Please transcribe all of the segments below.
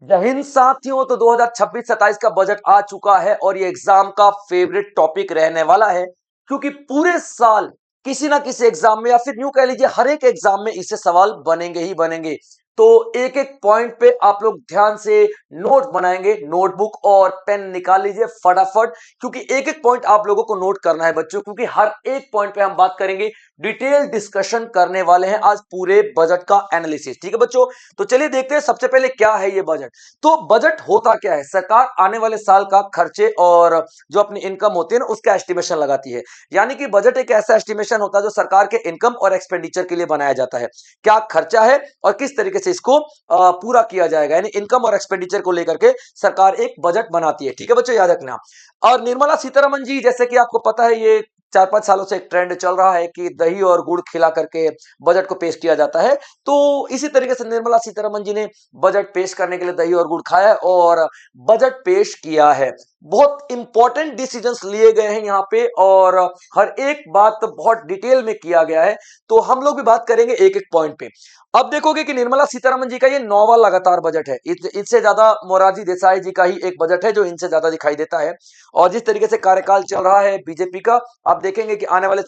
जय हिंद साथियों। तो 2026-27 का बजट आ चुका है और ये एग्जाम का फेवरेट टॉपिक रहने वाला है, क्योंकि पूरे साल किसी ना किसी एग्जाम में या फिर यूं कह लीजिए हर एक एग्जाम में इससे सवाल बनेंगे ही बनेंगे। तो एक एक पॉइंट पे आप लोग ध्यान से नोट बनाएंगे, नोटबुक और पेन निकाल लीजिए फटाफट, क्योंकि एक एक पॉइंट आप लोगों को नोट करना है बच्चों, क्योंकि हर एक पॉइंट पे हम बात करेंगे, डिटेल डिस्कशन करने वाले हैं आज पूरे बजट का एनालिसिस। ठीक है बच्चों, तो चलिए देखते हैं सबसे पहले क्या है ये बजट। तो बजट होता क्या है? सरकार आने वाले साल का खर्चे और जो अपनी इनकम होती है ना उसका एस्टिमेशन लगाती है। यानी कि बजट एक ऐसा एस्टिमेशन होता है जो सरकार के इनकम और एक्सपेंडिचर के लिए बनाया जाता है। क्या खर्चा है और किस तरीके से इसको पूरा किया जाएगा, यानी इनकम और एक्सपेंडिचर को लेकर के सरकार एक बजट बनाती है। ठीक है बच्चों, याद रखना। और निर्मला सीतारमण जी, जैसे कि आपको पता है, ये 4-5 सालों से एक ट्रेंड चल रहा है कि दही और गुड़ खिला करके बजट को पेश किया जाता है। तो इसी तरीके से निर्मला सीतारमण जी ने बजट पेश करने के लिए दही और गुड़ खाया और बजट पेश किया है। बहुत इंपॉर्टेंट डिसीजंस लिए गए हैं यहाँ पे और हर एक बात बहुत डिटेल में किया गया है। तो हम लोग भी बात करेंगे एक एक पॉइंट पे। अब देखोगे कि निर्मला सीतारमण जी का ये 9वां लगातार बजट है। इससे ज्यादा मोरारजी देसाई जी का ही एक बजट है जो इनसे ज्यादा दिखाई देता है। और जिस तरीके से कार्यकाल चल रहा है बीजेपी का, आप देखेंगे कि आने वाले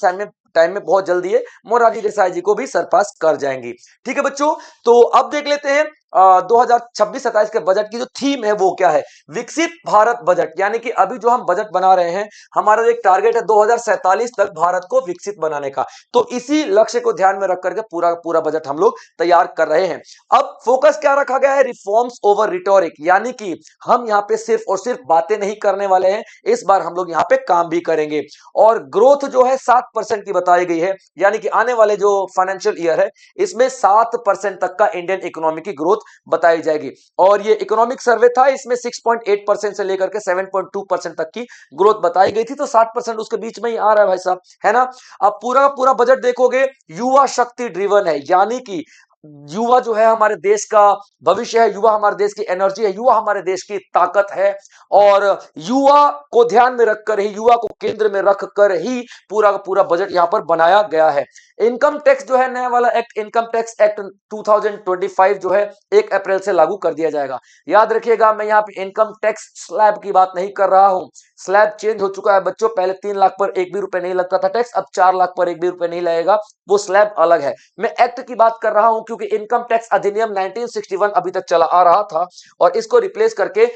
टाइम में बहुत जल्दी है मोरारजी देसाई जी को भी सरपास कर जाएंगी। ठीक है बच्चों, तो अब देख लेते हैं 2026-27 के बजट की जो थीम है वो क्या है। विकसित भारत बजट, यानी कि अभी जो हम बजट बना रहे हैं, हमारा एक टारगेट है 2047 तक भारत को विकसित बनाने का। तो इसी लक्ष्य को ध्यान में रख करके पूरा पूरा बजट हम लोग तैयार कर रहे हैं। अब फोकस क्या रखा गया है? रिफॉर्म्स ओवर रिटोरिक, यानी कि हम यहाँ पे सिर्फ और सिर्फ बातें नहीं करने वाले हैं, इस बार हम लोग यहाँ पे काम भी करेंगे। और ग्रोथ जो है 7% की बताई गई है, यानी कि आने वाले जो फाइनेंशियल ईयर है इसमें 7% तक का इंडियन इकोनॉमी की ग्रोथ बताई जाएगी। और ये इकोनॉमिक सर्वे था, इसमें 6.8% से लेकर के 7.2% तक की ग्रोथ बताई गई थी। तो 7% उसके बीच में ही आ रहा है भाई साहब, है ना। अब पूरा पूरा बजट देखोगे, युवा शक्ति ड्रिवन है, यानी कि युवा जो है हमारे देश का भविष्य है, युवा हमारे देश की एनर्जी है, युवा हमारे देश की ताकत है। और युवा को ध्यान में रखकर ही, युवा को केंद्र में रखकर ही पूरा का पूरा बजट यहां पर बनाया गया है। इनकम टैक्स जो है, नया वाला एक्ट, इनकम टैक्स एक्ट 2025 जो है 1 अप्रैल से लागू कर दिया जाएगा। याद रखिएगा, मैं यहाँ पे इनकम टैक्स स्लैब की बात नहीं कर रहा हूं। स्लैब चेंज हो चुका है बच्चों, पहले 3 लाख पर एक भी रुपए नहीं लगता था टैक्स, अब 4 लाख पर एक भी रुपए नहीं लगेगा, वो स्लैब अलग है। मैं एक्ट की बात कर रहा हूं क्योंकि इनकम टैक्स अधिनियम 1961 अभी तक चला आ रहा था और इसको रिप्लेस करके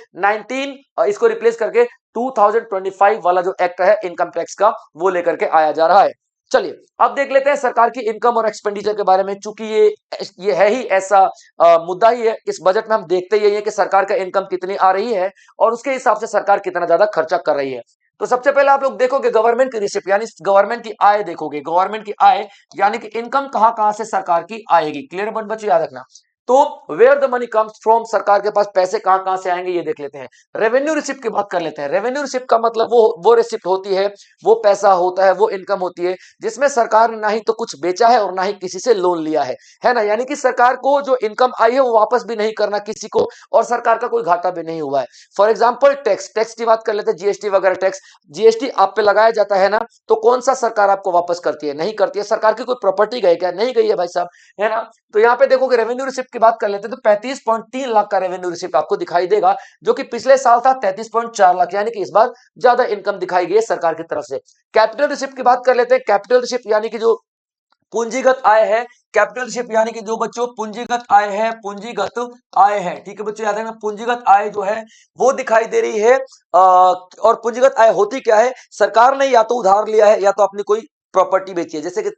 2025 वाला जो एक्ट है इनकम टैक्स का, वो लेकर के आया जा रहा है। चलिए अब देख लेते हैं सरकार की इनकम और एक्सपेंडिचर के बारे में। चूंकि ये है ही ऐसा मुद्दा ही है, इस बजट में हम देखते ही है कि सरकार का इनकम कितनी आ रही है और उसके हिसाब से सरकार कितना ज्यादा खर्चा कर रही है। तो सबसे पहले आप लोग देखोगे गवर्नमेंट की रिसिप्ट, यानी गवर्नमेंट की आय देखोगे, गवर्नमेंट की आय यानी कि इनकम कहां कहां से सरकार की आएगी। क्लियर बन बच्चों, याद रखना। तो where the money comes from, सरकार के पास पैसे कहां कहां से आएंगे ये देख लेते हैं। रेवेन्यू रिसिप्ट की बात कर लेते हैं। रेवेन्यू रिसिप्ट का मतलब वो रिसिप्ट होती है, वो पैसा होता है, वो इनकम होती है जिसमें सरकार ने ना ही तो कुछ बेचा है और ना ही किसी से लोन लिया है ना। यानी कि सरकार को जो इनकम आई है वो वापस भी नहीं करना किसी को, और सरकार का कोई घाटा भी नहीं हुआ है। फॉर एग्जाम्पल टैक्स की बात कर लेते हैं, जीएसटी वगैरह टैक्स। जीएसटी आप पे लगाया जाता है ना, तो कौन सा सरकार आपको वापस करती है? नहीं करती है। सरकार की कोई प्रॉपर्टी गई क्या? नहीं गई है भाई साहब, है ना। तो यहाँ पे देखोगे रेवेन्यू रिसिप्ट की बात कर लेते हैं तो 35.3 लाख का रेवेन्यू रिसिप्ट आपको दिखाई देगा, जो कि पिछले साल था 33.4 लाख, यानी कि इस बार ज्यादा इनकम दिखाई गई है सरकार की तरफ से। कैपिटल रिसिप्ट की बात कर लेते हैं। कैपिटल रिसिप्ट यानी कि जो पूंजीगत आय है, कैपिटल रिसिप्ट यानी कि जो बच्चों पूंजीगत आय है, पूंजीगत आय है, ठीक है बच्चों, याद है ना, पूंजीगत आय जो है वो दिखाई दे रही है। और पूंजीगत आय होती क्या है? सरकार ने या तो उधार लिया है या तो अपनी कोई प्रॉपर्टी बेची है। जैसे कि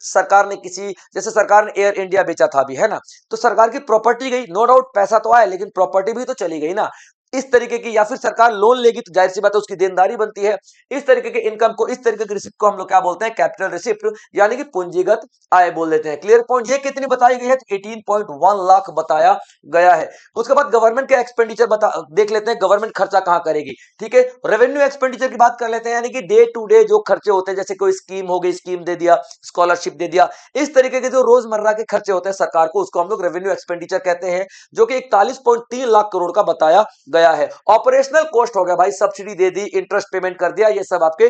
जैसे सरकार ने एयर इंडिया बेचा था अभी, है ना। तो सरकार की प्रॉपर्टी गई, नो डाउट, पैसा तो आया लेकिन प्रॉपर्टी भी तो चली गई ना। इस तरीके की, या फिर सरकार लोन लेगी तो जाहिर सी बात है उसकी देनदारी बनती है। इस तरीके के इनकम को, इस तरीके की रिसिप्ट को हम लोग क्या बोलते हैं? कैपिटल रिसिप्ट, यानी कि पूंजीगत आय बोल देते हैं। Clear point. ये कितनी बताई गई है? 18.1 लाख बताया गया है। उसके बाद गवर्नमेंट के एक्सपेंडिचर देख लेते हैं, गवर्नमेंट खर्चा कहां करेगी। ठीक है, रेवेन्यू एक्सपेंडिचर की बात कर लेते हैं, यानी कि डे टू डे जो खर्चे होते हैं, जैसे कोई स्कीम हो गई, स्कीम दे दिया, स्कॉलरशिप दे दिया, इस तरीके के जो रोजमर्रा के खर्चे होते हैं सरकार को, उसको हम लोग रेवेन्यू एक्सपेंडिचर कहते हैं, जो कि 41.3 लाख करोड़ का बताया गया है। ऑपरेशनल कॉस्ट हो गया भाई, सब्सिडी दे दी, इंटरेस्ट पेमेंट कर दिया, ये सब आपके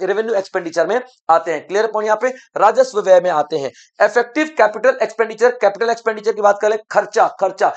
रेवेन्यू एक्सपेंडिचर में आते हैं। Clear point. यहाँ पे राजस्व व्यय में आते हैं। Effective capital expenditure, capital expenditure की बात करें, खर्चा खर्चा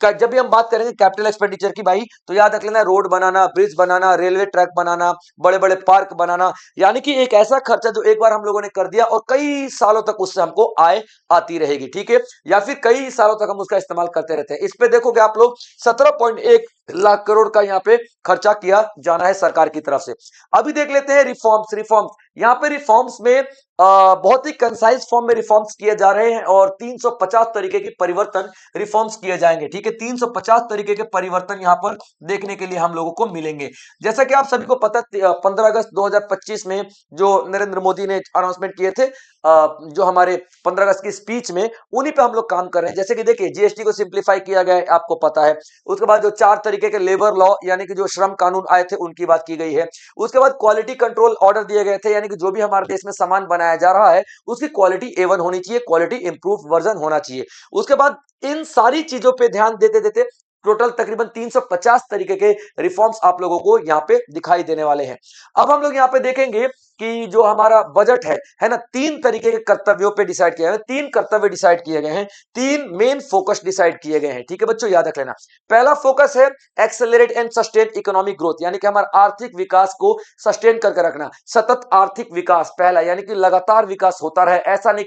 जब भी हम बात करेंगे कैपिटल एक्सपेंडिचर की भाई, तो याद रख लेना, रोड बनाना, ब्रिज बनाना, रेलवे ट्रैक बनाना, बड़े बड़े पार्क बनाना, यानी कि एक ऐसा खर्चा जो एक बार हम लोगों ने कर दिया और कई सालों तक उससे हमको आय आती रहेगी, ठीक है, या फिर कई सालों तक हम उसका इस्तेमाल करते रहते हैं। इस पे देखोगे आप लोग 17.1 लाख करोड़ का यहाँ पे खर्चा किया जाना है सरकार की तरफ से। अभी देख लेते हैं रिफॉर्म्स। रिफॉर्म्स यहाँ पे रिफॉर्म्स में बहुत ही कंसाइज फॉर्म में रिफॉर्म्स किए जा रहे हैं और 350 तरीके के परिवर्तन रिफॉर्म्स किए जाएंगे, ठीक है, 350 तरीके के परिवर्तन यहां पर देखने के लिए हम लोगों को मिलेंगे। जैसा कि आप सभी को पता, 15 अगस्त 2025 में जो नरेंद्र मोदी ने अनाउंसमेंट किए थे, जो हमारे 15 अगस्त की स्पीच में, उन्हीं पे हम लोग काम कर रहे हैं। जैसे कि देखिए, जीएसटी को सिंप्लीफाई किया गया है, आपको पता है। उसके बाद जो 4 तरीके के लेबर लॉ यानी कि जो श्रम कानून आए थे, उनकी बात की गई है। उसके बाद क्वालिटी कंट्रोल ऑर्डर दिए गए थे, यानी कि जो भी हमारे देश में सामान बनाया जा रहा है उसकी क्वालिटी A1 होनी चाहिए, क्वालिटी इंप्रूव वर्जन होना चाहिए। उसके बाद इन सारी चीजों पे ध्यान देते देते टोटल तकरीबन 350 तरीके के रिफॉर्म्स आप लोगों को यहाँ पे दिखाई देने वाले हैं। अब हम लोग यहाँ पे देखेंगे कि जो हमारा बजट है ना, 3 तरीके के कर्तव्यों पे डिसाइड किया गया है, 3 कर्तव्य डिसाइड किए गए हैं, 3 मेन फोकस डिसाइड किए गए हैं, ठीक है बच्चों, याद रख लेना। पहला फोकस है accelerate and sustain economic growth, यानी कि हमारा आर्थिक विकास को सस्टेन करके रखना, सतत आर्थिक विकास पहला, यानी कि लगातार विकास होता रहे। ऐसा नहीं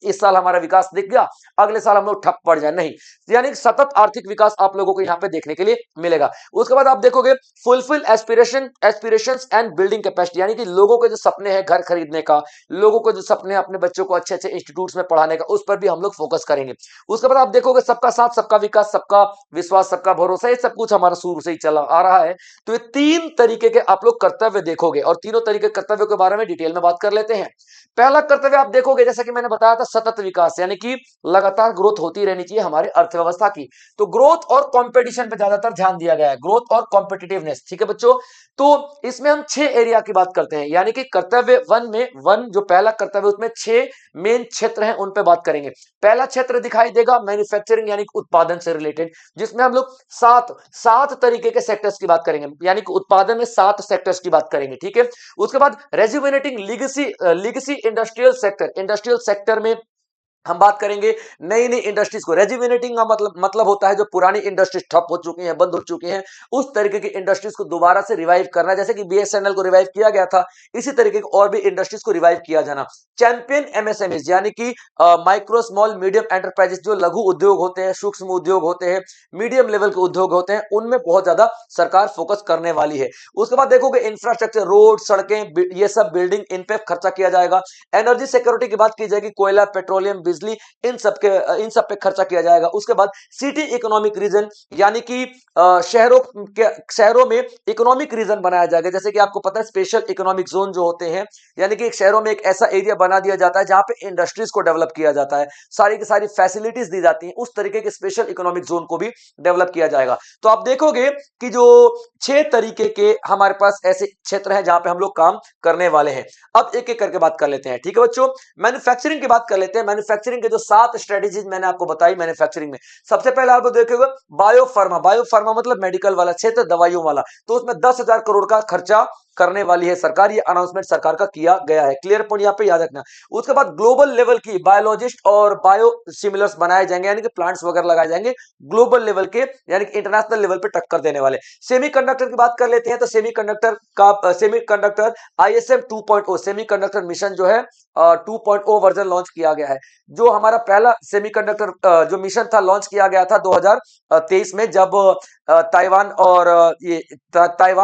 इस साल हमारा विकास दिख गया, अगले साल हम लोग ठप पड़ जाए, नहीं, यानी कि सतत आर्थिक विकास आप लोगों को यहाँ पे देखने के लिए मिलेगा। उसके बाद आप देखोगे fulfil aspirations and building capacity, यानी कि लोगों के जो सपने हैं घर खरीदने का, लोगों को जो सपने हैं अपने बच्चों को अच्छे अच्छे इंस्टीट्यूट्स में पढ़ाने का, उस पर भी हम लोग फोकस करेंगे। उसके बाद आप देखोगे सबका साथ सबका विकास, सबका विश्वास, सबका भरोसा, ये सब कुछ हमारा शुरू से ही चला आ रहा है। तो ये 3 तरीके के आप लोग कर्तव्य देखोगे और तीनों तरीके कर्तव्यों के बारे में डिटेल में बात कर लेते हैं। पहला कर्तव्य आप देखोगे, जैसा कि मैंने बताया था, सतत विकास, यानी कि लगातार ग्रोथ होती रहनी चाहिए हमारे अर्थव्यवस्था की। तो ग्रोथ और कंपटीशन पे ज्यादातर ध्यान दिया गया है, ग्रोथ और कॉम्पिटिटिवनेस, ठीक है बच्चों। तो इसमें हम 6 एरिया की बात करते हैं, यानी कि कर्तव्य वन में, वन जो पहला कर्तव्य, उसमें 6 मेन क्षेत्र हैं, उन पे बात करेंगे। पहला क्षेत्र दिखाई देगा मैन्युफैक्चरिंग, यानी कि उत्पादन से रिलेटेड, जिसमें हम लोग सात तरीके के सेक्टर्स की बात करेंगे, यानी कि उत्पादन में 7 सेक्टर्स की बात करेंगे, ठीक है। उसके बाद रेजुवेनेटिंग लीगेसी इंडस्ट्रियल सेक्टर में हम बात करेंगे नई नई इंडस्ट्रीज को। रेजुविनेटिंग का मतलब होता है जो पुरानी इंडस्ट्रीज ठप हो चुकी हैं, बंद हो चुकी हैं, उस तरीके की इंडस्ट्रीज को दोबारा से रिवाइव करना, जैसे कि बीएसएनएल को रिवाइव किया गया था, इसी तरीके की और भी इंडस्ट्रीज को रिवाइव किया जाना। चैंपियन एमएसएमईज, यानी कि माइक्रो स्मॉल मीडियम एंटरप्राइजेस, जो लघु उद्योग होते हैं, सूक्ष्म उद्योग होते हैं, मीडियम लेवल के उद्योग होते हैं, उनमें बहुत ज्यादा सरकार फोकस करने वाली है। उसके बाद देखोगे इंफ्रास्ट्रक्चर, रोड, सड़कें, ये सब बिल्डिंग, इन पे खर्चा किया जाएगा। एनर्जी सिक्योरिटी की बात की जाएगी, कोयला, पेट्रोलियम, बिजली, इन सब पे खर्चा किया जाएगा। उसके बाद सिटी इकोनॉमिक रीजन, यानी कि शहरों में इकोनॉमिक रीजन बनाया जाएगा। जैसे कि आपको पता है स्पेशल इकोनॉमिक जोन जो होते हैं, यानी कि एक शहरों में एक ऐसा एरिया बना दिया जाता है जहां पे इंडस्ट्रीज को डेवलप किया जाता है, सारी की सारी फैसिलिटीज दी जाती हैं, उस तरीके के स्पेशल इकोनॉमिक जोन को भी डेवलप किया जाएगा। तो आप देखोगे कि जो 6 तरीके के हमारे पास ऐसे क्षेत्र हैं जहां पे हम लोग काम करने वाले हैं। अब एक एक करके बात कर लेते हैं, ठीक है बच्चों। मैन्युफैक्चरिंग की बात कर लेते हैं। मैन्युफैक्चरिंग के जो 7 स्ट्रेटेजीज मैंने आपको बताई मैन्युफैक्चरिंग में, सबसे पहले आप देखोगे बायोफार्मा मतलब मेडिकल वाला क्षेत्र, दवाइयों वाला, तो उसमें 10,000 करोड़ का खर्चा करने वाली है सरकार। ये अनाउंसमेंट सरकार का किया गया है, क्लियर पॉइंट यहां पे याद रखना। उसके बाद ग्लोबल लेवल की बायोलॉजिस्ट और बायो सिमिलर्स बनाए जाएंगे, यानी कि प्लांट्स वगैरह लगाए जाएंगे ग्लोबल लेवल के, यानी कि इंटरनेशनल लेवल पे टक्कर देने वाले। सेमीकंडक्टर की बात कर लेते हैं, तो सेमीकंडक्टर आईएसएम 2.0 सेमीकंडक्टर मिशन जो है 2.0 वर्जन लॉन्च किया गया है। जो हमारा पहला सेमीकंडक्टर जो मिशन था लॉन्च किया गया था 2023 में, जब ताइवान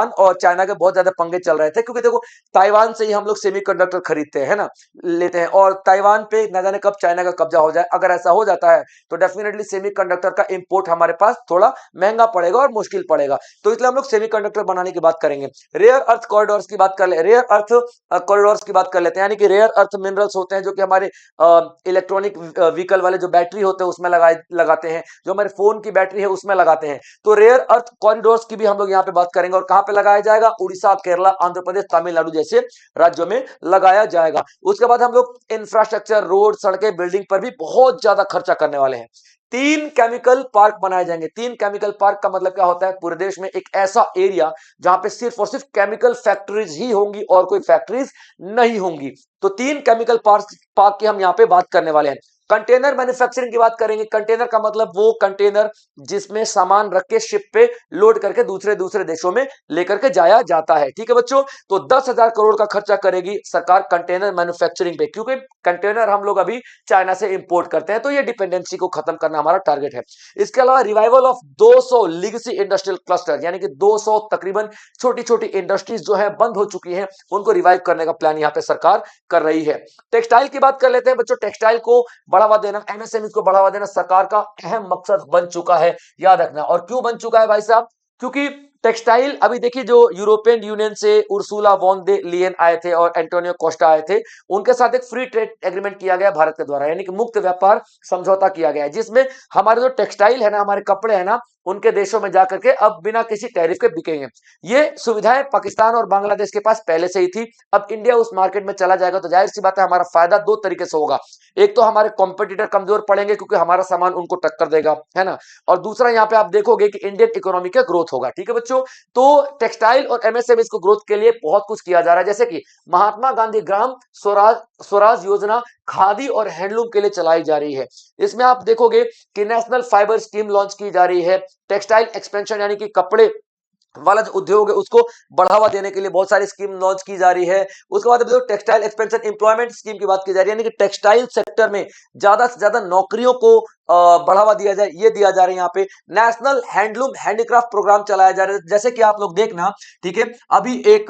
और चाइना के बहुत ज्यादा पंगे चल रहे थे, क्योंकि देखो ताइवान से ही हम लोग सेमीकंडक्टर खरीदते हैं, है ना, लेते हैं, और ताइवान पे न जाने कब चाइना का कब्जा हो जाए। अगर ऐसा हो जाता है तो डेफिनेटली सेमीकंडक्टर का इंपोर्ट हमारे पास थोड़ा महंगा पड़ेगा और मुश्किल पड़ेगा, तो इसलिए हम लोग सेमीकंडक्टर बनाने की बात करेंगे। रेयर अर्थ कॉरिडोर्स की बात कर ले रेयर अर्थ कॉरिडोर्स की बात कर लेते हैं, यानी कि रेयर अर्थ मिनरल्स होते हैं जो कि हमारे इलेक्ट्रॉनिक व्हीकल वाले जो बैटरी होते हैं उसमें लगाते हैं, जो हमारे फोन की बैटरी है उसमें लगाते हैं। तो रेयर अर्थ कॉरिडोर्स की भी हम लोग यहाँ पे बात करेंगे, और कहां पे लगाया जाएगा, उड़ीसा, केरला, आंध्र प्रदेश, तमिलनाडु जैसे राज्यों में लगाया जाएगा। उसके बाद हम लोग इंफ्रास्ट्रक्चर, रोड, सड़कें, बिल्डिंग पर भी बहुत ज्यादा खर्चा करने वाले हैं। 3 केमिकल पार्क बनाए जाएंगे। 3 केमिकल पार्क का मतलब क्या होता है, पूरे देश में एक ऐसा एरिया जहां पे सिर्फ और सिर्फ केमिकल फैक्ट्रीज ही होंगी और कोई फैक्ट्रीज नहीं होंगी। तो 3 केमिकल पार्क की हम यहां पे बात करने वाले हैं। कंटेनर मैन्युफैक्चरिंग की बात करेंगे। कंटेनर का मतलब वो कंटेनर जिसमें सामान रख के शिप पे लोड करके दूसरे दूसरे देशों में लेकर के जाया जाता है। ठीक है बच्चों, तो 10,000 करोड़ का खर्चा करेगी सरकार कंटेनर मैन्युफैक्चरिंग पे, क्योंकि कंटेनर हम लोग अभी चाइना से इंपोर्ट करते हैं, तो ये डिपेंडेंसी को खत्म करना हमारा टारगेट है। इसके अलावा revival of 200 legacy industrial cluster, यानी कि 200 तकरीबन छोटी छोटी इंडस्ट्रीज जो है बंद हो चुकी हैं, उनको रिवाइव करने का प्लान यहाँ पे सरकार कर रही है। टेक्सटाइल की बात कर लेते हैं बच्चों। टेक्सटाइल को बढ़ावा देना, एमएसएमई को बढ़ावा देना सरकार का अहम मकसद बन चुका है, याद रखना। और क्यों बन चुका है भाई साहब? क्योंकि टेक्सटाइल, अभी देखिए जो यूरोपियन यूनियन से उर्सुला वॉन दे लियन आए थे और एंटोनियो कोस्टा आए थे, उनके साथ एक फ्री ट्रेड एग्रीमेंट किया गया भारत के द्वारा, यानी कि मुक्त व्यापार समझौता किया गया है, जिसमें हमारे जो टेक्सटाइल है ना, हमारे कपड़े हैं ना, उनके देशों में जाकर के अब बिना किसी टैरिफ के बिकेंगे। ये सुविधाएं पाकिस्तान और बांग्लादेश के पास पहले से ही थी। अब इंडिया उस मार्केट में चला जाएगा तो जाहिर सी बात है हमारा फायदा दो तरीके से होगा। एक तो हमारे कॉम्पिटिटर कमजोर पड़ेंगे क्योंकि हमारा सामान उनको टक्कर देगा, है ना, और दूसरा यहाँ पे आप देखोगे कि इंडियन इकोनॉमी का ग्रोथ होगा। ठीक है बच्चों, तो टेक्सटाइल और एमएसएमई को ग्रोथ के लिए बहुत कुछ किया जा रहा है, जैसे कि महात्मा गांधी ग्राम स्वराज स्वराज योजना खादी और हैंडलूम के लिए चलाई जा रही है। इसमें आप देखोगे कि नेशनल फाइबर स्कीम लॉन्च की जा रही है। टेक्सटाइल एक्सपेंशन, यानी कि कपड़े वाला जो उद्योग है उसको बढ़ावा देने के लिए बहुत सारी स्कीम लॉन्च की जा रही है। उसके बाद टेक्सटाइल एक्सपेंशन एम्प्लॉयमेंट स्कीम की बात की जा रही है, यानी कि टेक्सटाइल सेक्टर में ज्यादा से ज्यादा नौकरियों को बढ़ावा दिया जाए, ये दिया जा रहा है। यहाँ पे नेशनल हैंडलूम हैंडीक्राफ्ट प्रोग्राम चलाया जा रहा है, जैसे कि आप लोग देखना, ठीक है, अभी एक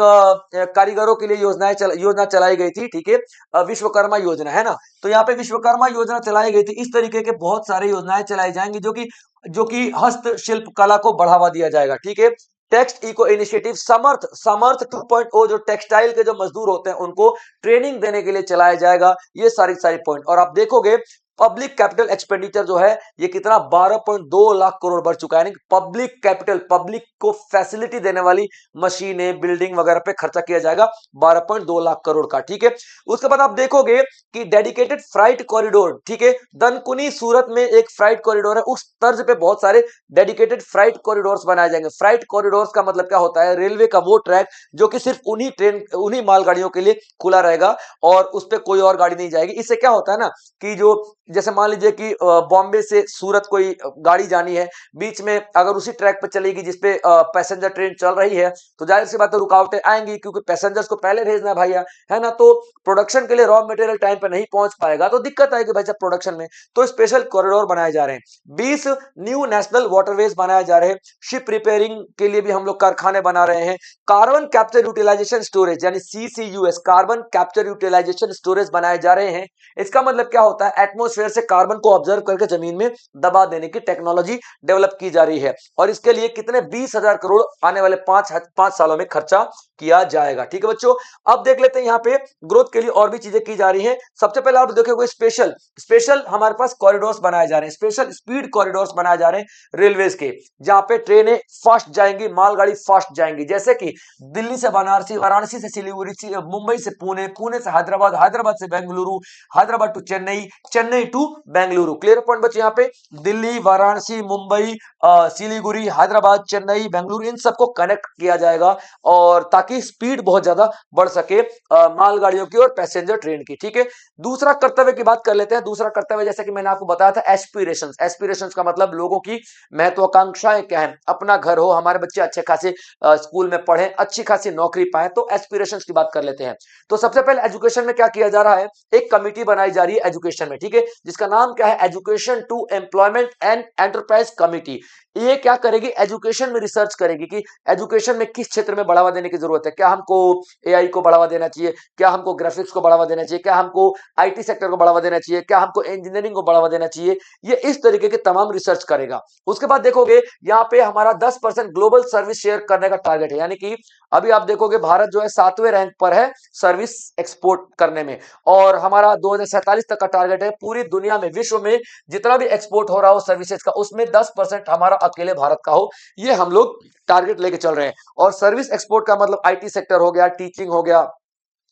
कारीगरों के लिए योजना चलाई गई थी, ठीक है, विश्वकर्मा योजना, है ना। तो यहाँ पे विश्वकर्मा योजना चलाई गई थी। इस तरीके के बहुत सारे योजनाएं चलाई जाएंगी जो कि हस्तशिल्प कला को बढ़ावा दिया जाएगा। ठीक है, टेक्स्ट इको इनिशिएटिव समर्थ समर्थ 2.0 जो टेक्सटाइल के जो मजदूर होते हैं उनको ट्रेनिंग देने के लिए चलाया जाएगा। ये सारी सारी पॉइंट, और आप देखोगे पब्लिक कैपिटल एक्सपेंडिचर जो है ये कितना 12.2 लाख करोड़ बढ़ चुका है, यानी पब्लिक कैपिटल, पब्लिक को फैसिलिटी देने वाली मशीनें बिल्डिंग वगैरह पे खर्चा किया जाएगा 12.2 लाख करोड़ का। ठीक है, उसके बाद आप देखोगे कि डेडिकेटेड फ्राइट कॉरिडोर, ठीक है, दनकुनी सूरत में एक फ्राइट कॉरिडोर है, उस तर्ज पे बहुत सारे डेडिकेटेड फ्राइट कॉरिडोर्स बनाए जाएंगे। फ्राइट कॉरिडोर्स का मतलब क्या होता है? रेलवे का वो ट्रैक जो कि सिर्फ उन्हीं मालगाड़ियों के लिए खुला रहेगा और उस पर कोई और गाड़ी नहीं जाएगी। इससे क्या होता है ना कि जो, जैसे मान लीजिए कि बॉम्बे से सूरत कोई गाड़ी जानी है, बीच में अगर उसी ट्रैक पर चलेगी जिसपे पैसेंजर ट्रेन चल रही है, तो जाहिर सी बात है रुकावटें आएंगी, क्योंकि पैसेंजर्स को पहले भेजना है भैया, है ना। तो प्रोडक्शन के लिए रॉ मटेरियल टाइम पे नहीं पहुंच पाएगा तो दिक्कत आएगी भाई साहब प्रोडक्शन में। तो स्पेशल कॉरिडोर बनाए जा रहे हैं। 20 न्यू नेशनल वाटरवेज बनाए जा रहे हैं। शिप रिपेयरिंग के लिए भी हम लोग कारखाने बना रहे हैं। कार्बन कैप्चर यूटिलाइजेशन स्टोरेज यानी CCUS, carbon capture utilization storage बनाए जा रहे हैं। इसका मतलब क्या होता है? एटमॉस्फेयर से कार्बन को ऑब्जर्व करके जमीन में दबा देने की टेक्नोलॉजी डेवलप की जा रही है, और इसके लिए कितने 20,000 करोड़ आने वाले 5 सालों में खर्चा किया जाएगा। ठीक है बच्चों, अब देख लेते हैं यहाँ पे ग्रोथ के लिए और भी चीजें की जा रही हैं। सबसे पहले आप देखोगे स्पेशल हमारे पास कॉरिडोर्स बनाए जा रहे हैं, स्पेशल स्पीड कॉरिडोर्स बनाए जा रहे हैं रेलवेज के, जहां पे ट्रेनें फास्ट जाएंगी, मालगाड़ी फास्ट जाएंगी, जैसे कि दिल्ली से बनारसी, वाराणसी से सिलीगुड़ी, मुंबई से पुणे, पुणे से हैदराबाद, हैदराबाद से Bengaluru, Hyderabad to Chennai, Chennai to Bengaluru. Clear point बच्चे? यहाँ पे दिल्ली, वाराणसी, मुंबई, सिलीगुड़ी, हैदराबाद, चेन्नई, बेंगलुरु, इन सबको कनेक्ट किया जाएगा, और ताकि स्पीड बहुत ज्यादा बढ़ सके मालगाड़ियों की और पैसेंजर ट्रेन की। ठीक है, दूसरा कर्तव्य की बात कर लेते हैं। दूसरा कर्तव्य, जैसे कि मैंने आपको बताया था, एस्पिरेशंस। एस्पिरेशंस का मतलब लोगों की महत्वाकांक्षाएं क्या है? अपना घर हो, हमारे बच्चे अच्छे खासे स्कूल में पढ़े, अच्छी खासी नौकरी पाए, तो एस्पिरेशंस की बात कर लेते हैं। तो सबसे पहले एजुकेशन में क्या किया जा रहा है? एक कमिटी बनाई जा रही है एजुकेशन में, ठीक है, जिसका नाम क्या है? Education to employment and enterprise committee. ये क्या करेगी? एजुकेशन में रिसर्च करेगी कि एजुकेशन में किस क्षेत्र में बढ़ावा देने की जरूरत है। क्या हमको AI को बढ़ावा देना चाहिए? क्या हमको ग्राफिक्स को बढ़ावा देना चाहिए? क्या हमको IT सेक्टर को बढ़ावा देना चाहिए? क्या हमको इंजीनियरिंग को बढ़ावा देना चाहिए? ये इस तरीके के तमाम रिसर्च करेगा। उसके बाद देखोगे यहाँ पे हमारा 10% ग्लोबल सर्विस शेयर करने का टारगेट है, यानी कि अभी आप देखोगे भारत जो है 7वें रैंक पर है सर्विस एक्सपोर्ट करने में, और हमारा 2047 तक का टारगेट है पूरी दुनिया में, विश्व में जितना भी एक्सपोर्ट हो रहा हो सर्विसेज का, उसमें 10% हमारा अकेले भारत का हो। ये हम लोग टारगेट लेके चल रहे हैं। और सर्विस एक्सपोर्ट का मतलब IT सेक्टर हो गया, टीचिंग हो गया,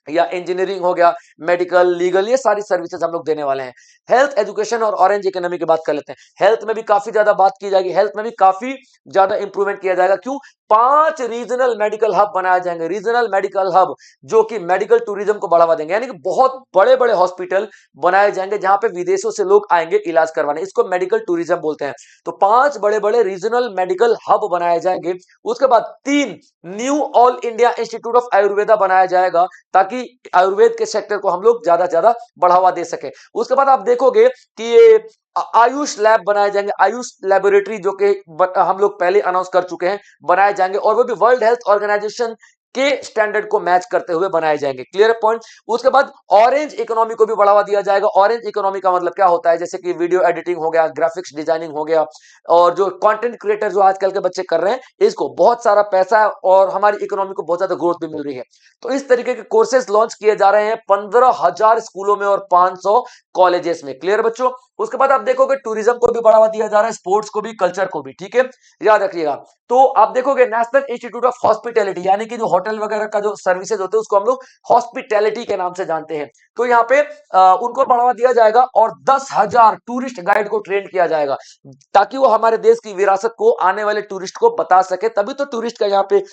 या इंजीनियरिंग हो गया, मेडिकल, लीगल, ये सारी सर्विसेज हम लोग देने वाले हैं। हेल्थ, एजुकेशन और ऑरेंज इकोनॉमी की बात कर लेते हैं। हेल्थ में भी काफी ज्यादा बात की जाएगी, हेल्थ में भी काफी ज्यादा इंप्रूवमेंट किया जाएगा। क्यों? 5 रीजनल मेडिकल हब बनाए जाएंगे, रीजनल मेडिकल हब जो कि मेडिकल टूरिज्म को बढ़ावा देंगे, यानी कि बहुत बड़े बड़े हॉस्पिटल बनाए जाएंगे जहां पे विदेशों से लोग आएंगे इलाज करवाने, इसको मेडिकल टूरिज्म बोलते हैं। तो 5 बड़े बड़े रीजनल मेडिकल हब बनाए जाएंगे। उसके बाद 3 knew all India institute of Ayurveda बनाया जाएगा, ताकि आयुर्वेद के सेक्टर को हम लोग ज्यादा से ज्यादा बढ़ावा दे सके। उसके बाद आप देखोगे कि ये आयुष लैब बनाए जाएंगे, आयुष लेबोरेटरी जो कि हम लोग पहले अनाउंस कर चुके हैं, बनाए जाएंगे, और वो भी वर्ल्ड हेल्थ ऑर्गेनाइजेशन के स्टैंडर्ड को मैच करते हुए बनाए जाएंगे। Clear point. उसके बाद ऑरेंज इकोनॉमी को भी बढ़ावा दिया जाएगा। ऑरेंज इकोनॉमी का मतलब क्या होता है, जैसे कि वीडियो एडिटिंग हो गया, ग्राफिक्स डिजाइनिंग हो गया, और जो कंटेंट क्रिएटर जो आजकल के बच्चे कर रहे हैं, इसको बहुत सारा पैसा है और हमारी इकोनॉमी को बहुत ज्यादा ग्रोथ भी मिल रही है। तो इस तरीके के कोर्सेज लॉन्च किए जा रहे हैं 15,000 स्कूलों में और 500 कॉलेजेस में। क्लियर बच्चों। उसके बाद आप देखोगे टूरिज्म को भी बढ़ावा दिया जा रहा है, स्पोर्ट्स को भी, कल्चर को भी। ठीक है, याद रखिएगा। तो आप देखोगे नेशनल इंस्टीट्यूट ऑफ हॉस्पिटैलिटी, यानी कि जो होटल वगैरह का जो सर्विसेज होते हैं उसको हम लोग हॉस्पिटैलिटी के नाम से जानते हैं। तो यहाँ पे उनको बढ़ावा दिया जाएगा और 10,000 टूरिस्ट गाइड को ट्रेन किया जाएगा, ताकि वो हमारे देश की विरासत को आने वाले टूरिस्ट को बता सके। तभी तो टूरिस्ट का यहाँ पे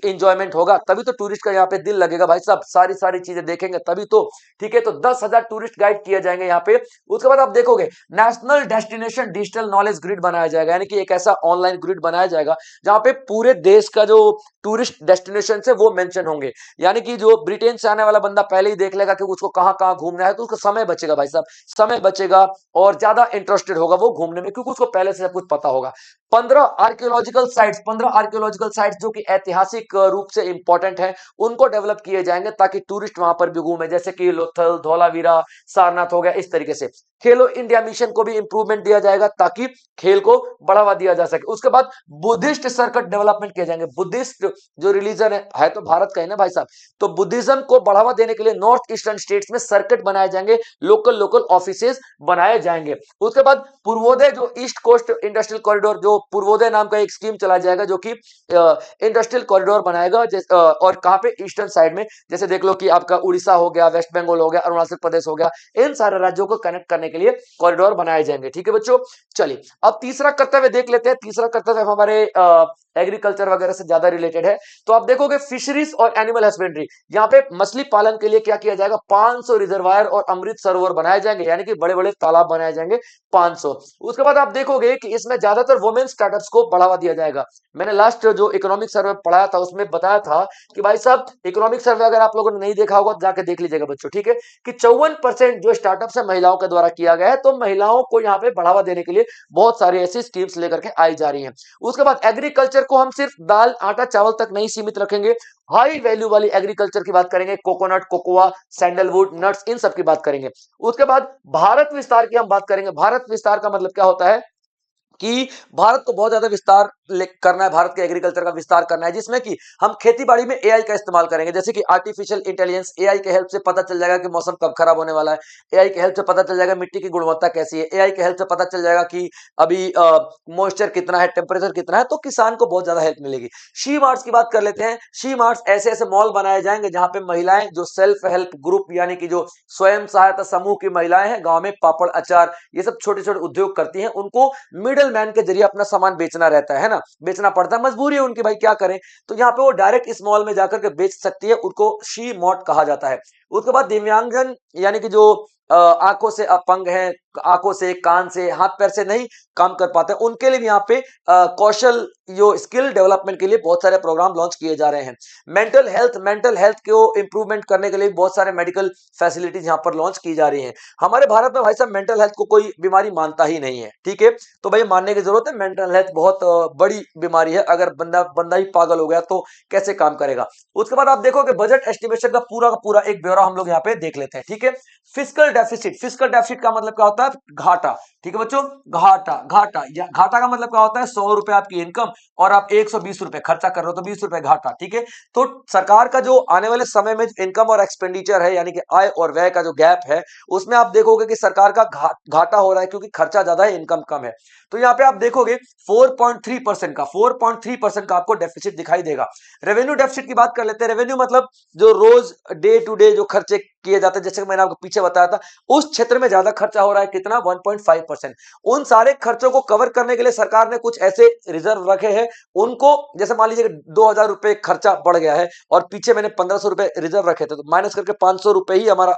इंजॉयमेंट होगा, तभी तो टूरिस्ट का यहाँ पे दिल लगेगा भाई साहब, सारी सारी चीजें देखेंगे तभी तो। ठीक है, तो 10,000 टूरिस्ट गाइड किए जाएंगे यहाँ पे। उसके बाद आप देखोगे national destination digital knowledge grid बनाया जाएगा, यानी कि एक ऐसा ऑनलाइन ग्रिड बनाया जाएगा जहां पे पूरे देश का जो टूरिस्ट डेस्टिनेशन है वो मेंशन होंगे, यानी कि जो ब्रिटेन से आने वाला बंदा पहले ही देख लेगा कि उसको कहां कहां घूमना है, तो उसका समय बचेगा भाई साहब, समय बचेगा और ज्यादा इंटरेस्टेड होगा वो घूमने में, क्योंकि उसको पहले से सब कुछ पता होगा। 15 आर्कियोलॉजिकल साइट्स जो कि ऐतिहासिक रूप से इंपॉर्टेंट है, उनको डेवलप किए जाएंगे ताकि टूरिस्ट वहां पर भी घूमे, जैसे कि लोथल, धौलावीरा, सारनाथ हो गया, इस तरीके से। खेलो इंडिया मिशन को भी इंप्रूवमेंट दिया जाएगा ताकि खेल को बढ़ावा दिया जा सके। उसके बाद बुद्धिस्ट सर्किट डेवलपमेंट किया जाएंगे। बुद्धिस्ट जो रिलीजन है तो भारत का है ना भाई साहब, तो बुद्धिज्म को बढ़ावा देने के लिए नॉर्थ ईस्टर्न स्टेट्स में सर्किट बनाए जाएंगे, लोकल लोकल ऑफिसेज बनाए जाएंगे। उसके बाद पूर्वोदय जो ईस्ट कोस्ट इंडस्ट्रियल कॉरिडोर, जो पूर्वोदय नाम का एक स्कीम चला जाएगा जो कि इंडस्ट्रियल कॉरिडोर बनाएगा, और कहां पे, ईस्टर्न साइड में, जैसे देख लो कि आपका उड़ीसा हो गया, वेस्ट बंगाल हो गया, अरुणाचल प्रदेश हो गया, इन सारे राज्यों को कनेक्ट करने के लिए कॉरिडोर बनाए जाएंगे। ठीक है बच्चों, चलिए अब तीसरा कर्तव्य देख लेते हैं। तीसरा कर्तव्य हमारे एग्रीकल्चर वगैरह से ज्यादा रिलेटेड है। तो आप देखोगे फिशरीज और एनिमल हस्बेंड्री, यहाँ पे मछली पालन के लिए क्या किया जाएगा, 500 रिजर्वायर और अमृत सरोवर बनाए जाएंगे, यानी कि बड़े बड़े तालाब बनाए जाएंगे 500। उसके बाद आप देखोगे कि इसमें ज्यादातर वुमेन स्टार्टअप्स को बढ़ावा दिया जाएगा। मैंने लास्ट जो इकोनॉमिक सर्वे पढ़ाया था उसमें बताया था कि भाई साहब इकोनॉमिक सर्वे अगर आप लोगों ने नहीं देखा होगा तो जाके देख लीजिएगा बच्चों। ठीक है, कि 54% जो स्टार्टअप्स है महिलाओं के द्वारा किया गया है, तो महिलाओं को यहाँ पे बढ़ावा देने के लिए बहुत सारी ऐसी स्कीम्स लेकर के आई जा रही हैं। उसके बाद एग्रीकल्चर को हम सिर्फ दाल, आटा, चावल तक नहीं सीमित रखेंगे, हाई वैल्यू वाली एग्रीकल्चर की बात करेंगे, कोकोनट, कोकोआ, सैंडलवुड, नट्स, इन सब की बात करेंगे। उसके बाद भारत विस्तार की हम बात करेंगे। भारत विस्तार का मतलब क्या होता है कि भारत को बहुत ज्यादा विस्तार करना है, भारत के एग्रीकल्चर का विस्तार करना है, जिसमें कि हम खेती बाड़ी में एआई का इस्तेमाल करेंगे, जैसे कि आर्टिफिशियल इंटेलिजेंस, एआई के हेल्प से पता चल जाएगा कि मौसम कब खराब होने वाला है, एआई के हेल्प से पता चल जाएगा मिट्टी की गुणवत्ता कैसी है, एआई के हेल्प से पता चल जाएगा कि अभी मॉइस्चर कितना है, टेम्परेचर कितना है, तो किसान को बहुत ज्यादा हेल्प मिलेगी। शी मार्ट्स की बात कर लेते हैं। शी मार्ट्स ऐसे ऐसे मॉल बनाए जाएंगे जहां पे महिलाएं जो सेल्फ हेल्प ग्रुप, यानी कि जो स्वयं सहायता समूह की महिलाएं हैं, गांव में पापड़, अचार, ये सब छोटे छोटे उद्योग करती हैं, उनको मिडिल मैन के जरिए अपना सामान बेचना रहता है ना, बेचना पड़ता है, मजबूरी है उनकी भाई, क्या करें। तो यहाँ पे वो डायरेक्ट इस मॉल में जाकर के बेच सकती है, उनको शी मार्ट कहा जाता है। उसके बाद दिव्यांगजन, यानी कि जो आंखों से अपंग है, आंखों से, कान से, हाथ पैर से नहीं काम कर पाते, उनके लिए यहाँ पे कौशल, जो स्किल डेवलपमेंट के लिए बहुत सारे प्रोग्राम लॉन्च किए जा रहे हैं। मेंटल हेल्थ को इंप्रूवमेंट करने के लिए बहुत सारे मेडिकल फैसिलिटीज यहाँ पर लॉन्च की जा रही हैं। हमारे भारत में भाई साहब मेंटल हेल्थ को कोई बीमारी मानता ही नहीं है। ठीक है, तो भाई मानने की जरूरत है, मेंटल हेल्थ बहुत बड़ी बीमारी है, अगर बंदा बंदा ही पागल हो गया तो कैसे काम करेगा। उसके बाद आप देखोगे बजट एस्टिमेशन का पूरा एक ब्यौरा हम लोग यहाँ पे देख लेते हैं। ठीक है, फिस्कल डेफिसिट का मतलब क्या होता है, घाटा। ठीक है बच्चों, घाटा का मतलब क्या होता है, 100 रुपए आपकी इनकम और आप 120 रुपए खर्चा कर रहे हो, तो 20 रुपए घाटा। ठीक है, तो सरकार का जो आने वाले समय में इनकम और एक्सपेंडिचर है, यानी कि आय और व्यय का जो गैप है, उसमें आप देखोगे कि सरकार का घाटा हो रहा है, क्योंकि खर्चा ज्यादा है, इनकम कम है। तो यहाँ पे आप देखोगे 4.3% का आपको डेफिसिट दिखाई देगा। रेवेन्यू डेफिसिट की बात कर लेते हैं। रेवेन्यू मतलब जो रोज डे टू डे जो खर्चे किए जाते हैं, जैसे कि मैंने आपको पीछे बताया था, उस क्षेत्र में ज्यादा खर्चा हो रहा है, कितना 1.5%। उन सारे खर्चों को कवर करने के लिए सरकार ने कुछ ऐसे रिजर्व रखे हैं, उनको जैसे मान लीजिए 2,000 रुपए खर्चा बढ़ गया है और पीछे मैंने 1,500 रुपए रिजर्व रखे थे, तो माइनस करके 500 रुपए ही हमारा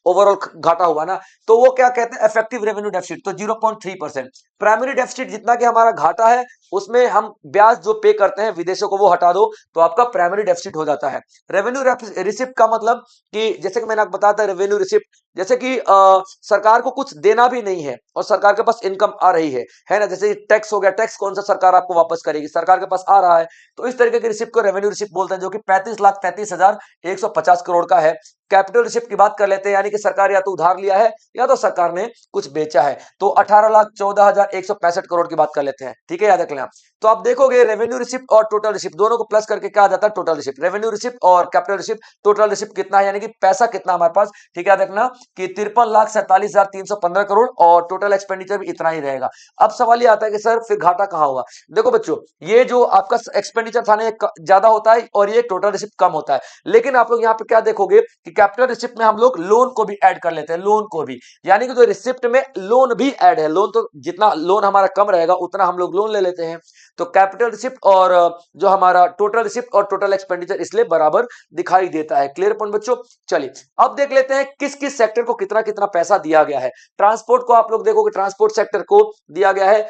ओवरऑल घाटा हुआ ना, तो वो क्या कहते हैं, इफेक्टिव रेवेन्यू डेफिसिट, तो 0.3%। प्राइमरी डेफिसिट जितना कि हमारा घाटा है, उसमें हम ब्याज जो पे करते हैं विदेशों को, वो हटा दो तो आपका प्राइमरी डेफिसिट हो जाता है। रेवेन्यू रिसिप्ट का मतलब कि जैसे कि मैंने आपको बताया था, रेवेन्यू रिसिप्ट जैसे कि सरकार को कुछ देना भी नहीं है और सरकार के पास इनकम आ रही है ना, जैसे टैक्स हो गया, टैक्स कौन सा सरकार आपको वापस करेगी, सरकार के पास आ रहा है, तो इस तरीके की रिसिप्ट को रेवेन्यू रिसिप्ट बोलते हैं, जो कि 35,33,150 करोड़ का है। कैपिटल रिसिप्ट की बात कर लेते हैं, यानी कि सरकार या तो उधार लिया है या तो सरकार ने कुछ बेचा है, तो 18,14,165 करोड़ की बात कर लेते हैं, ठीक है, याद रख लेना। तो आप देखोगे रेवेन्यू रिसिप्ट और टोटल रिसिप्ट दोनों को प्लस करके क्या आ जाता है, टोटल रिसिप्ट। रेवेन्यू रिसिप्ट और कैपिटल रिसिप्ट, टोटल रिसिप्ट कितना है, यानी कि पैसा कितना हमारे पास, ठीक है, याद रखना कि 53,47,315 करोड़, और टोटल एक्सपेंडिचर भी इतना ही रहेगा। अब सवाल ये आता है कि सर फिर घाटा कहां हुआ। देखो बच्चों, ये जो आपका एक्सपेंडिचर था ना, ये ज्यादा होता है और ये टोटल रिसिप्ट कम होता है, लेकिन आप लोग यहाँ पे क्या देखोगे कि कैपिटल रिसिप्ट में हम लोग लोन को भी ऐड कर लेते हैं, लोन को भी, यानी कि जो रिसिप्ट में लोन भी ऐड है, लोन तो जितना लोन हमारा कम रहेगा उतना हम लोग लोन ले लेते हैं, तो कैपिटल रिसिप्ट और जो हमारा टोटल रिसिप्ट और टोटल एक्सपेंडिचर इसलिए बराबर दिखाई देता है। क्लियर पॉइंट बच्चों। चलिए अब देख लेते हैं किस किस सेक्टर को कितना कितना पैसा दिया गया है। ट्रांसपोर्ट को आप लोग देखोगे, ट्रांसपोर्ट सेक्टर को दिया गया है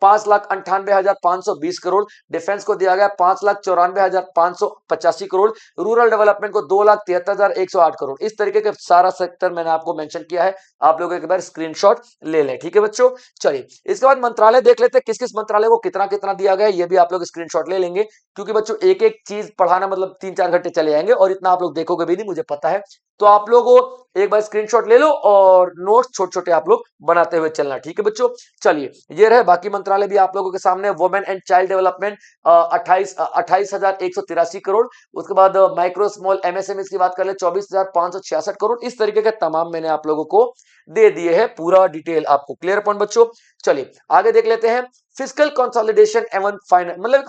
5,98,520 करोड़, डिफेंस को दिया गया 5,94,585 करोड़, रूरल डेवलपमेंट को 2,73,108 करोड़। इस तरीके के सारा सेक्टर मैंने आपको मेंशन किया है, आप लोग एक बार स्क्रीनशॉट ले लें, ठीक है बच्चों। चलिए इसके बाद मंत्रालय देख लेते हैं, किस किस मंत्रालय को कितना कितना दिया गया है, ये भी आप लोग स्क्रीनशॉट ले लेंगे, क्योंकि बच्चों एक एक चीज पढ़ाना मतलब 3-4 घंटे चले जाएंगे और इतना आप लोग देखोगे भी नहीं, मुझे पता है। तो आप लोग एक बार स्क्रीनशॉट ले लो और नोट्स छोटे छोटे आप लोग बनाते हुए चलना, ठीक है बच्चों। चलिए ये रहे बाकी मंत्रालय भी आप लोगों के सामने। Women and child development 28,183 crore. उसके बाद माइक्रो स्मॉल एमएसएमई की बात कर ले 24,566 करोड़। इस तरीके के तमाम मैंने आप लोगों को दे दिए हैं, पूरा डिटेल आपको। क्लियर पॉइंट बच्चों। चलिए आगे देख लेते हैं फिजिकल कंसोलिडेशन एवं फाइनल, मतलब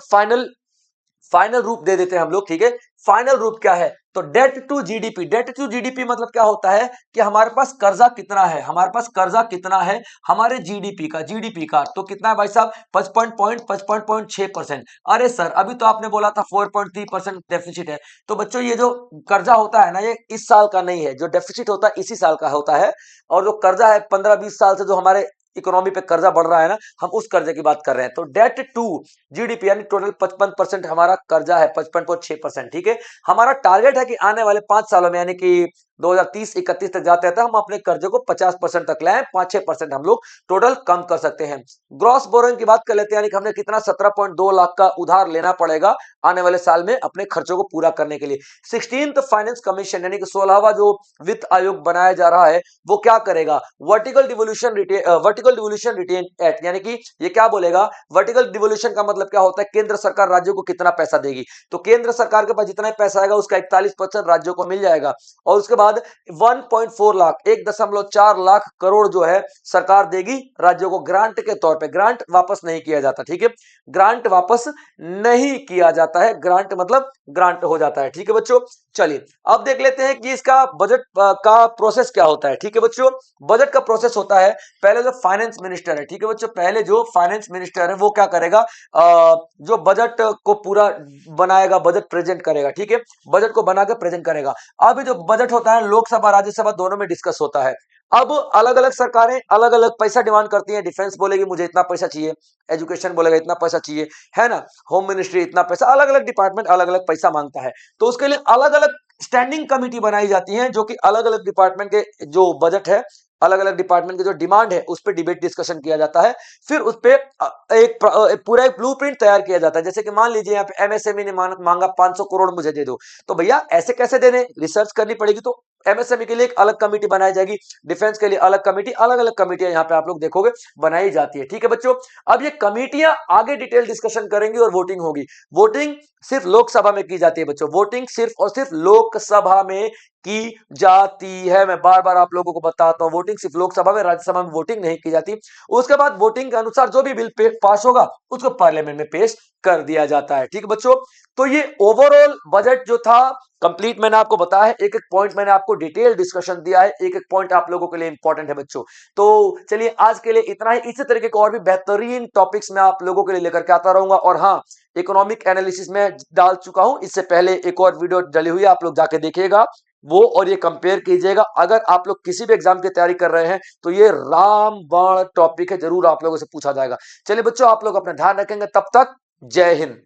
फाइनल रूप दे देते हैं हम लोग, ठीक है। फाइनल रूप क्या है, तो debt to GDP. Debt to GDP मतलब क्या होता है कि हमारे पास कर्जा कितना है, हमारे पास कर्जा कितना है हमारे जीडीपी का तो कितना है भाई साहब, 55.6%। अरे सर अभी तो आपने बोला था 4.3% डेफिसिट है। तो बच्चों ये जो कर्जा होता है ना, ये इस साल का नहीं है, जो डेफिसिट होता है इसी साल का होता है, और जो कर्जा है 15-20 साल से जो हमारे इकोनॉमी पे कर्जा बढ़ रहा है ना, हम उस कर्जे की बात कर रहे हैं। तो डेट टू जीडीपी यानी टोटल 55% हमारा कर्जा है, 55.6%, ठीक है। हमारा टारगेट है कि आने वाले 5 सालों में यानी कि 2030-31 तक जाते हैं, हम अपने कर्जे को 50% तक लाएं, 5-6% हम लोग टोटल कम कर सकते हैं। ग्रॉस बोरोइंग की बात कर लेते हैं, यानी कि हमने कितना 17.2 लाख का उधार लेना पड़ेगा आने वाले साल में अपने खर्चों को पूरा करने के लिए। 16th फाइनेंस कमीशन यानी कि 16वां जो वित्त आयोग बनाया जा रहा है, वो क्या करेगा, वर्टिकल डिवोल्यूशन रिटेन एक्ट, यानी कि ये क्या बोलेगा, वर्टिकल डिवोल्यूशन का मतलब क्या होता है, केंद्र सरकार राज्यों को कितना पैसा देगी, तो केंद्र सरकार के पास जितना पैसा आएगा उसका 41% राज्यों को मिल जाएगा, और उसके बाद 1.4 लाख 1.4 लाख करोड़ जो है सरकार देगी राज्यों को ग्रांट के तौर पे। ग्रांट वापस नहीं किया जाता, ठीक है, ग्रांट वापस नहीं किया जाता है, ग्रांट मतलब ग्रांट हो जाता है, ठीक है बच्चों। चलिए अब देख लेते हैं कि इसका बजट का प्रोसेस क्या होता है, ठीक है बच्चों। बजट का प्रोसेस होता है, पहले जो फाइनेंस मिनिस्टर है, ठीक है बच्चों, पहले जो फाइनेंस मिनिस्टर है वो क्या करेगा, जो बजट को पूरा बनाएगा, बजट प्रेजेंट करेगा, ठीक है, बजट को बना के प्रेजेंट करेगा। अब जो बजट होता है लोकसभा राज्यसभा दोनों में डिस्कस होता है। अब अलग अलग सरकारें अलग अलग पैसा डिमांड करती हैं, डिफेंस बोलेगी मुझे इतना पैसा चाहिए, एजुकेशन बोलेगा इतना पैसा चाहिए, है ना, होम मिनिस्ट्री इतना पैसा, अलग अलग डिपार्टमेंट अलग अलग पैसा मांगता है। तो उसके लिए अलग अलग स्टैंडिंग कमेटी बनाई जाती है, जो कि अलग अलग डिपार्टमेंट के जो बजट है, अलग अलग डिपार्टमेंट की जो डिमांड है उस पर डिबेट डिस्कशन किया जाता है। फिर उस पर पूरा एक ब्लूप्रिंट तैयार किया जाता है। जैसे कि मान लीजिए यहाँ पे एमएसएमई ने मांगा 500 करोड़ मुझे दे दो, तो भैया ऐसे कैसे देने, रिसर्च करनी पड़ेगी, तो एमएसएमई के लिए एक अलग कमेटी बनाई जाएगी, डिफेंस के लिए अलग कमेटी, अलग अलग कमेटियां यहाँ पे आप लोग देखोगे बनाई जाती है, ठीक है बच्चों। अब ये कमेटियां आगे डिटेल डिस्कशन करेंगी और वोटिंग होगी। वोटिंग सिर्फ लोकसभा में की जाती है बच्चों, वोटिंग सिर्फ और सिर्फ लोकसभा में की जाती है। मैं बार बार आप लोगों को बताता हूं, वोटिंग सिर्फ लोकसभा में, राज्यसभा में वोटिंग नहीं की जाती। उसके बाद वोटिंग के अनुसार जो भी बिल पास होगा उसको पार्लियामेंट में पेश कर दिया जाता है, ठीक बच्चों। तो ये ओवरऑल बजट जो था कंप्लीट मैंने आपको बताया है, एक एक पॉइंट मैंने आपको डिटेल डिस्कशन दिया है, एक एक पॉइंट आप लोगों के लिए इंपॉर्टेंट है बच्चों। तो चलिए आज के लिए इतना ही, इसी तरीके के और भी बेहतरीन टॉपिक्स मैं आप लोगों के लिए लेकर के आता रहूंगा। और हाँ, इकोनॉमिक एनालिसिस में डाल चुका हूं, इससे पहले एक और वीडियो डली हुई है, आप लोग जाके देखिएगा वो, और ये कंपेयर कीजिएगा। अगर आप लोग किसी भी एग्जाम की तैयारी कर रहे हैं तो ये रामबाण टॉपिक है, जरूर आप लोगों से पूछा जाएगा। चलिए बच्चों, आप लोग अपना ध्यान रखेंगे, तब तक जय हिंद।